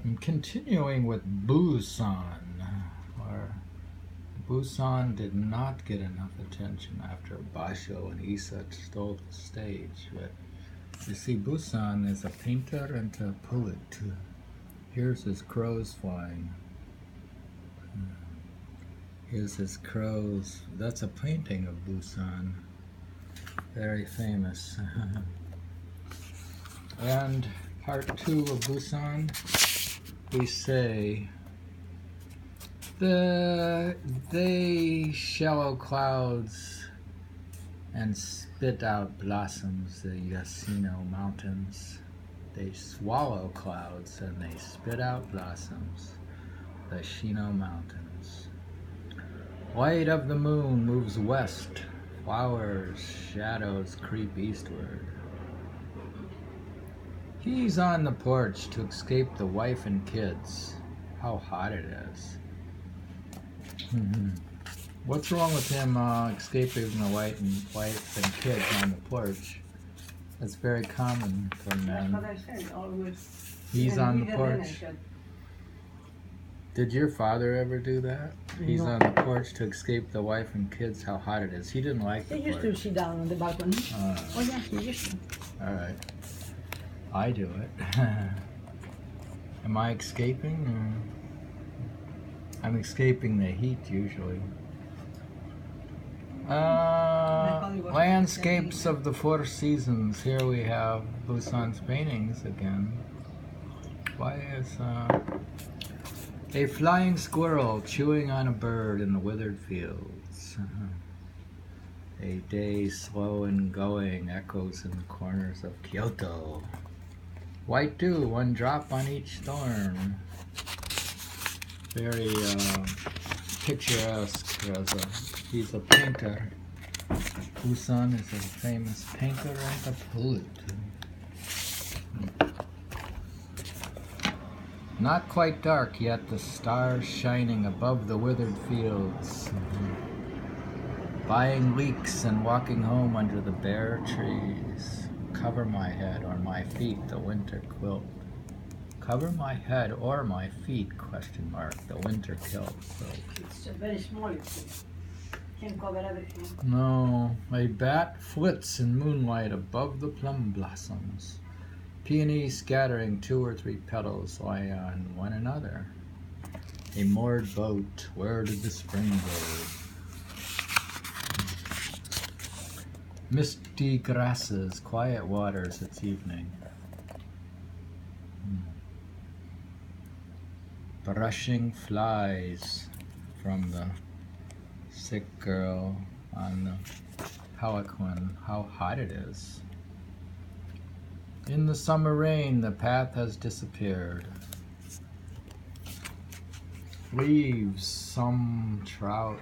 And continuing with Buson, where Buson did not get enough attention after Basho and Isa stole the stage. But you see, Buson is a painter and a poet. Here's his crows flying. Here's his crows. That's a painting of Buson. Very famous. And part 2 of Buson, we say, they shallow clouds and spit out blossoms, the Yosemite mountains. They swallow clouds and they spit out blossoms, the Shino mountains. Light of the moon moves west, flowers, shadows creep eastward. He's on the porch to escape the wife and kids. How hot it is. What's wrong with him escaping the wife and kids on the porch? That's very common for men. That's what I said, always. He's on the porch. Did your father ever do that? He's on the porch to escape the wife and kids. How hot it is. He didn't like the porch. He used to sit down on the balcony. Oh yeah, he used to. All right. I do it. Am I escaping? I'm escaping the heat usually. Landscapes of the 4 seasons. Here we have Buson's paintings again. Why is a flying squirrel chewing on a bird in the withered fields? A day slow and going echoes in the corners of Kyoto. White dew, 1 drop on each thorn. Very picturesque. He's a painter. Buson is a famous painter and a poet. Not quite dark yet, the stars shining above the withered fields. Buying leeks and walking home under the bare trees. Cover my head or my feet, the winter quilt. Cover my head or my feet, question mark, the winter quilt. It's very small, can't cover everything. No, a bat flits in moonlight above the plum blossoms. Peonies scattering 2 or 3 petals lie on one another. A moored boat, where did the spring go? Misty grasses, quiet waters, it's evening. Brushing flies from the sick girl on the palanquin. How hot it is. In the summer rain, the path has disappeared. Leaves, some trout,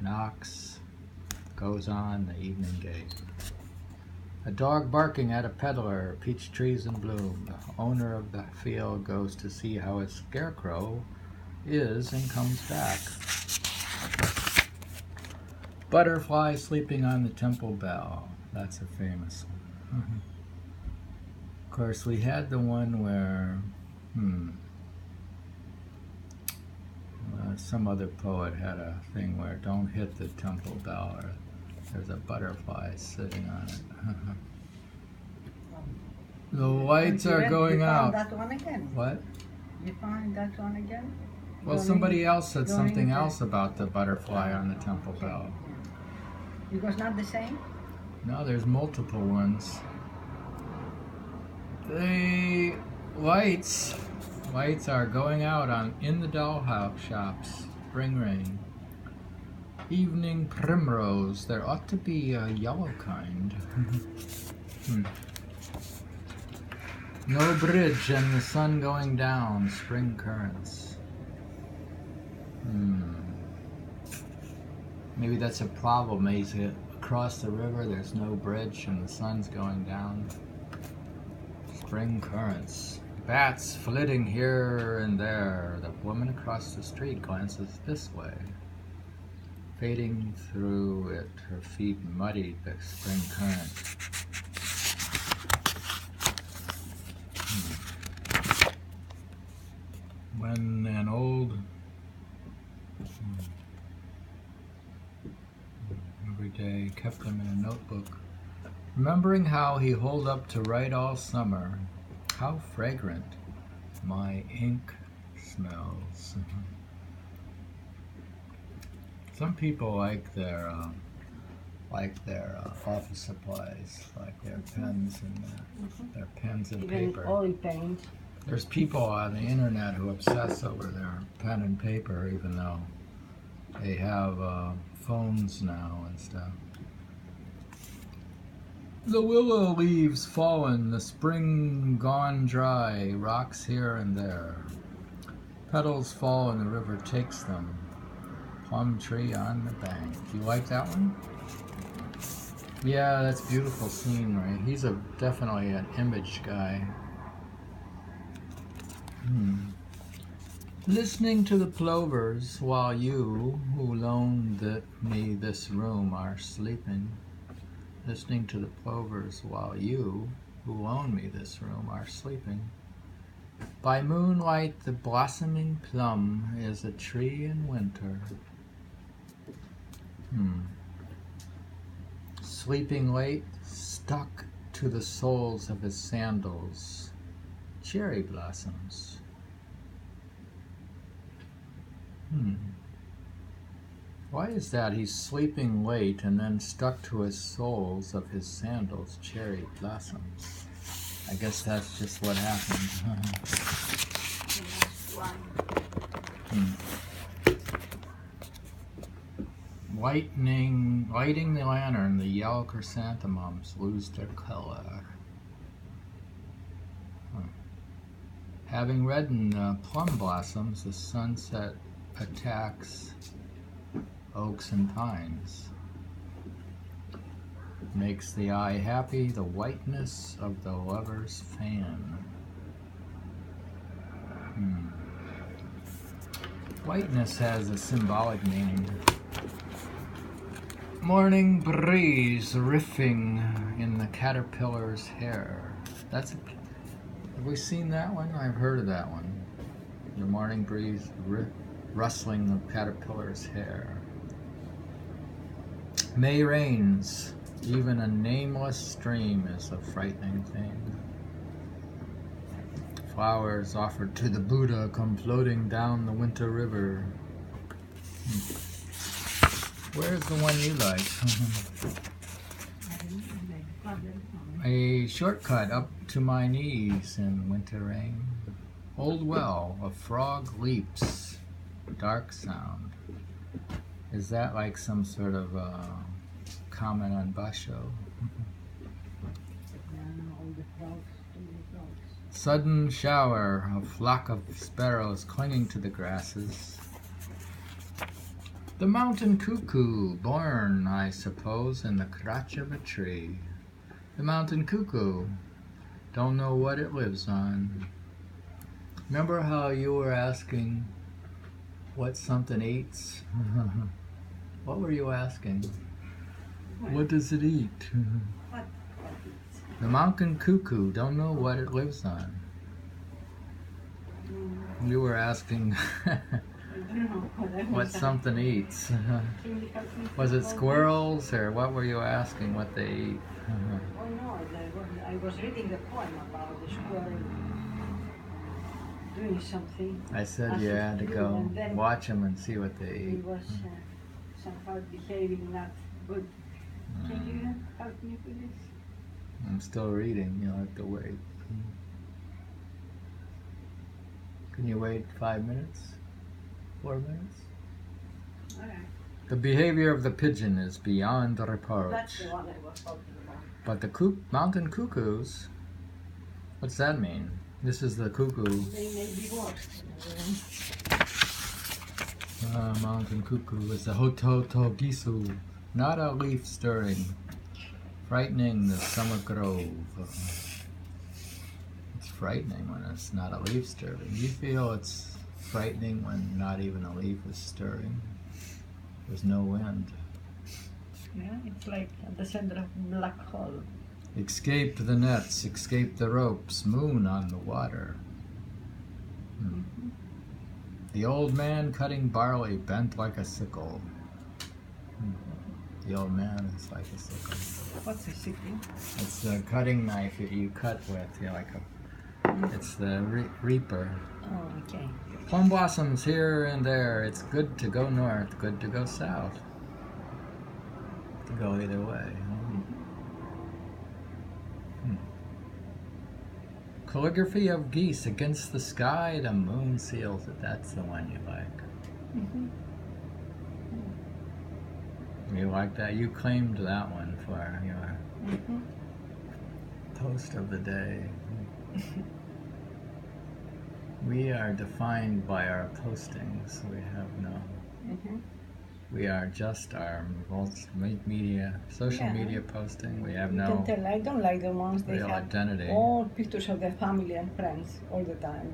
knocks, goes on the evening gate. A dog barking at a peddler, peach trees in bloom. The owner of the field goes to see how his scarecrow is and comes back. Butterfly sleeping on the temple bell. That's a famous one. Of course, we had the one where some other poet had a thing where don't hit the temple bell, or there's a butterfly sitting on it. The lights are going out. That one again. What? You find that one again? Well, somebody else said something else about the butterfly on the temple bell. It was not the same? No, there's multiple ones. The lights are going out in the dollhouse shops. Spring rain. Evening primrose. There ought to be a yellow kind. No bridge and the sun going down. Spring currents. Maybe that's a problem. He's across the river, there's no bridge and the sun's going down. Spring currents. Bats flitting here and there. The woman across the street glances this way. Fading through it, her feet muddied the spring current. when an old every day kept them in a notebook, remembering how he holed up to write all summer, how fragrant my ink smells. Some people like their office supplies, like their pens and their pens and Even paper. oil paint. There's people on the internet who obsess over their pen and paper, even though they have phones now and stuff. The willow leaves fallen, the spring gone dry, rocks here and there. Petals fall and the river takes them. Plum tree on the bank. You like that one? Yeah, that's beautiful scenery. He's definitely an image guy. Listening to the plovers while you, who loaned me this room, are sleeping. Listening to the plovers while you, who loaned me this room, are sleeping. By moonlight, the blossoming plum is a tree in winter. Sleeping late, stuck to the soles of his sandals, cherry blossoms. Why is that? He's sleeping late and then stuck to his soles of his sandals, cherry blossoms. I guess that's just what happened. Lighting the lantern, the yellow chrysanthemums lose their color. Having reddened plum blossoms, the sunset attacks oaks and pines. Makes the eye happy, the whiteness of the lover's fan. Whiteness has a symbolic meaning. Morning breeze riffing in the caterpillar's hair. Have we seen that one? I've heard of that one. The morning breeze rustling the caterpillar's hair. May rains. Even a nameless stream is a frightening thing. Flowers offered to the Buddha come floating down the winter river. Where's the one you like? A shortcut up to my knees in winter rain. Old well, a frog leaps. Dark sound. Is that like some sort of comment on Basho? Sudden shower, a flock of sparrows clinging to the grasses. The mountain cuckoo, born, I suppose, in the crotch of a tree. The mountain cuckoo, don't know what it lives on. Remember how you were asking what something eats? What were you asking? What does it eat? The mountain cuckoo, don't know what it lives on. You were asking what something eats. Was it squirrels, or what were you asking what they eat? Oh no, I was reading the poem about the squirrel doing something. I said you had to go watch them and see what they eat. He was somehow behaving not good. Can you help me with this? I'm still reading, you'll have to wait. Can you wait 5 minutes? 4 minutes? Alright. The behavior of the pigeon is beyond reproach. That's the one I was talking about. But the mountain cuckoos, what's that mean? This is the cuckoo. They may be worse. Mountain cuckoo is a hototogisu, not a leaf stirring, frightening the summer grove. It's frightening when it's not a leaf stirring. You feel it's frightening when not even a leaf is stirring. There's no wind. Yeah, it's like at the center of a black hole. Escape the nets, escape the ropes, moon on the water. The old man cutting barley bent like a sickle. The old man is like a sickle. What's a sickle? It's the cutting knife that you cut with. It's the reaper. Oh, okay. Plum blossoms here and there. It's good to go north, good to go south. To go either way. Calligraphy of geese against the sky, the moon seals it. That's the one you like. You like that? You claimed that one for your post of the day. We are defined by our postings. We have no. We are just our social media posting. We have no. You can tell I don't like the ones they real have identity. all pictures of their family and friends all the time.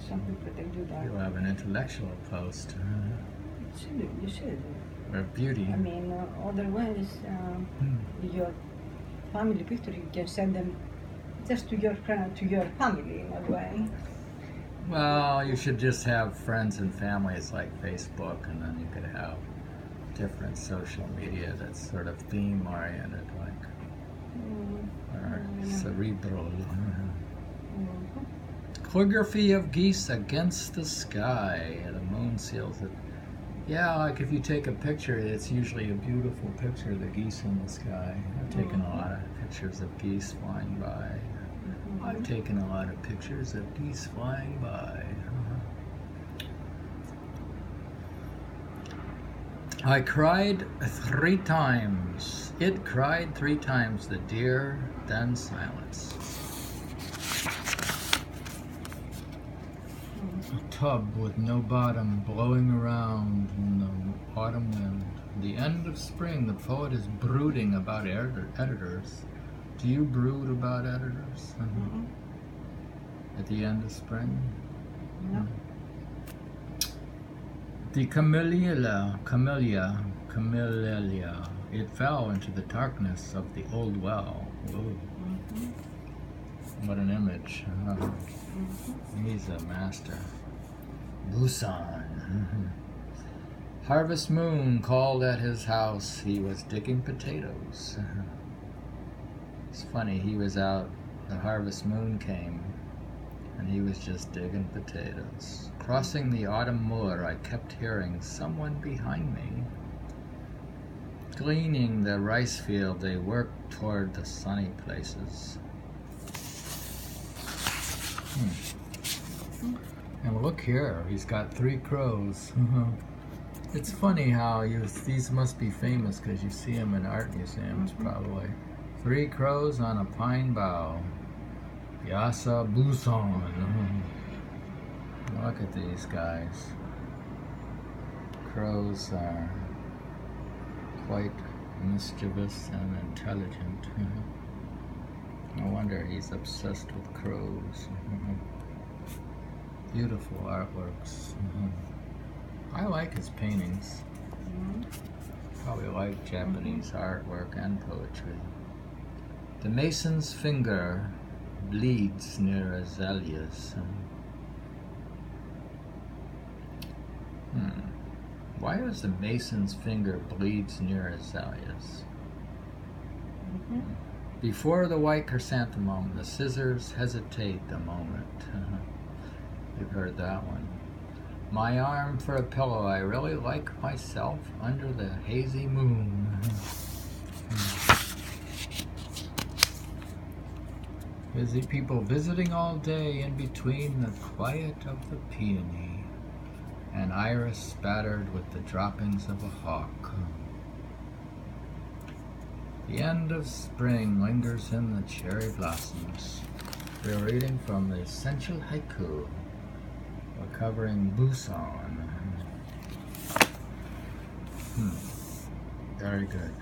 Some people they do that. You have an intellectual post. You should. Or beauty. I mean, otherwise, your family picture you can send them just to your friend, to your family in a way. Well, you should just have friends and families like Facebook, and then you could have different social media that's sort of theme oriented, like or cerebral. Calligraphy of geese against the sky. The moon seals it. Yeah, like if you take a picture, it's usually a beautiful picture of the geese in the sky. I've taken a lot of pictures of geese flying by. I've taken a lot of pictures of geese flying by. I cried 3 times. It cried 3 times, the deer, then silence. A tub with no bottom blowing around in the autumn wind. The end of spring, the poet is brooding about editors. Do you brood about editors? At the end of spring? No. The camellia, it fell into the darkness of the old well. Whoa. What an image. He's a master. Buson. Harvest moon called at his house. He was digging potatoes. It's funny, he was out, the harvest moon came, and he was just digging potatoes. Crossing the autumn moor, I kept hearing someone behind me. Gleaning the rice field, they worked toward the sunny places. And look here, he's got 3 crows. It's funny how these must be famous because you see them in art museums probably. 3 crows on a pine bough. Yosa Buson. Look at these guys. Crows are quite mischievous and intelligent. No wonder he's obsessed with crows. Beautiful artworks. I like his paintings. Probably like Japanese artwork and poetry. The mason's finger bleeds near azaleas. Why does the mason's finger bleeds near azaleas? Before the white chrysanthemum, the scissors hesitate the moment. You've heard that one. My arm for a pillow, I really like myself under the hazy moon. Busy people visiting all day in between the quiet of the peony. An iris spattered with the droppings of a hawk. The end of spring lingers in the cherry blossoms. We're reading from the Essential Haiku. We're covering Buson. Very good.